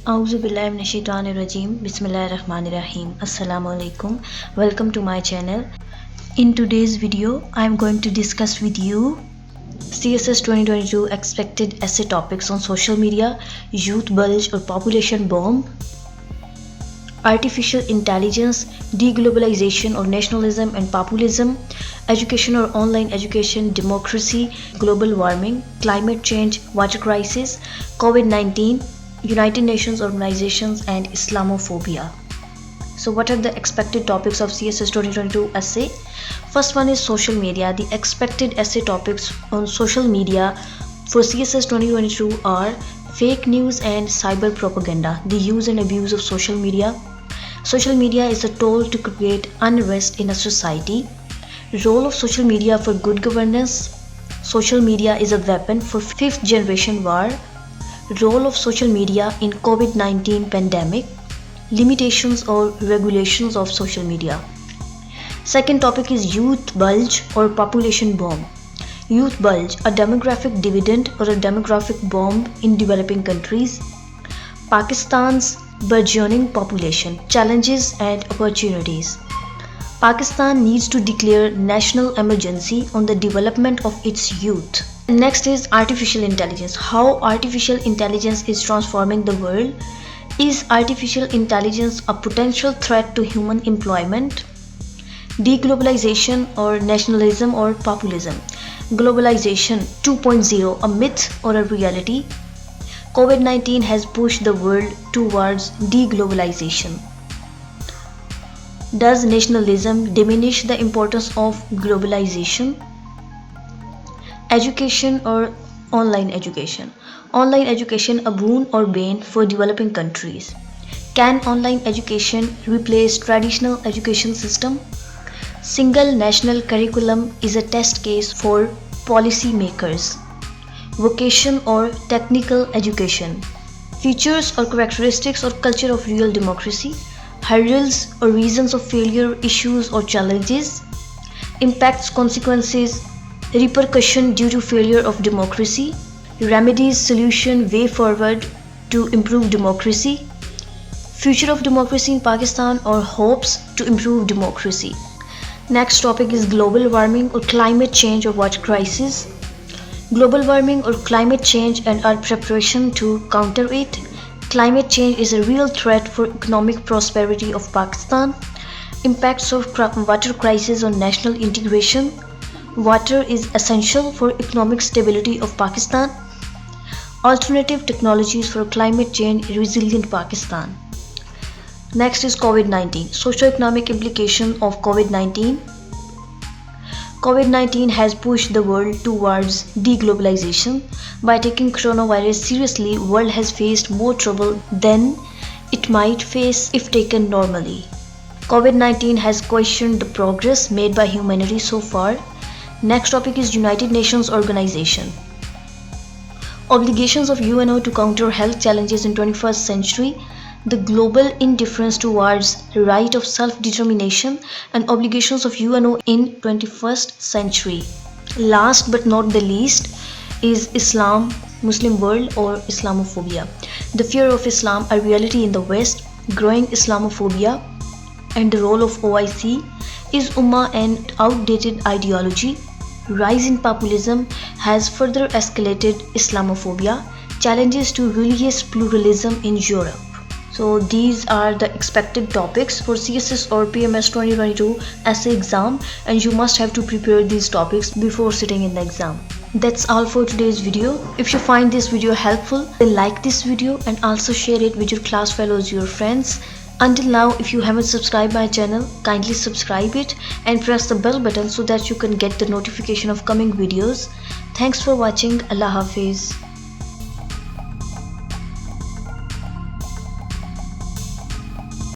Auzubillahiminashaitanirrajim. Bismillahirrahmanirrahim. Assalamu alaikum. Welcome to my channel. In today's video, I am going to discuss with you CSS 2022 expected essay topics on social media, youth bulge or population bomb, artificial intelligence, deglobalization or nationalism and populism, education or online education, democracy, global warming, climate change, water crisis, COVID-19, United Nations organizations and Islamophobia. So what are the expected topics of CSS 2022 essay? First one is social media. The expected essay topics on social media for CSS 2022 are fake news and cyber propaganda, the use and abuse of social media. Social media is a tool to create unrest in a society. Role of social media for good governance. Social media is a weapon for fifth generation war. Role of social media in COVID-19 pandemic. Limitations or regulations of social media. Second topic is youth bulge or population bomb. Youth bulge, a demographic dividend or a demographic bomb in developing countries. Pakistan's burgeoning population, challenges and opportunities. Pakistan needs to declare national emergency on the development of its youth. Next is artificial intelligence. How artificial intelligence is transforming the world. Is artificial intelligence a potential threat to human employment? Deglobalization or nationalism or populism. Globalization 2.0, a myth or a reality? COVID-19 has pushed the world towards deglobalization. Does nationalism diminish the importance of globalization? Education or online education. Online education a boon or bane for developing countries. Can online education replace traditional education system? Single national curriculum is a test case for policy makers. Vocation or technical education. Features or characteristics or culture of real democracy. Hurdles or reasons of failure, issues or challenges. Impacts, consequences, repercussion due to failure of democracy. Remedies, solution, way forward to improve democracy. Future of democracy in Pakistan or hopes to improve democracy. Next topic is global warming or climate change or water crisis. Global warming or climate change and our preparation to counter it. Climate change is a real threat for economic prosperity of Pakistan. Impacts of water crisis on national integration. Water is essential for economic stability of Pakistan. Alternative technologies for climate change resilient Pakistan. Next is COVID-19. Socio-economic implication of COVID-19. COVID-19 has pushed the world towards deglobalization. By taking coronavirus seriously, world has faced more trouble than it might face if taken normally. COVID-19 has questioned the progress made by humanity so far. Next topic is United Nations Organization. Obligations of UNO to counter health challenges in 21st century. The global indifference towards right of self-determination and obligations of UNO in 21st century. Last but not the least is Islam, Muslim world or Islamophobia. The fear of Islam, a reality in the West, growing Islamophobia, and the role of OIC. Is Ummah an outdated ideology? Rise in populism has further escalated Islamophobia. Challenges to religious pluralism in Europe. So these are the expected topics for CSS or PMS 2022 essay exam, and you must have to prepare these topics before sitting in the exam. That's all for today's video. If you find this video helpful, then like this video and also share it with your class fellows, your friends. Until now, if you haven't subscribed my channel, kindly subscribe it and press the bell button so that you can get the notification of coming videos. Thanks for watching. Allah Hafiz.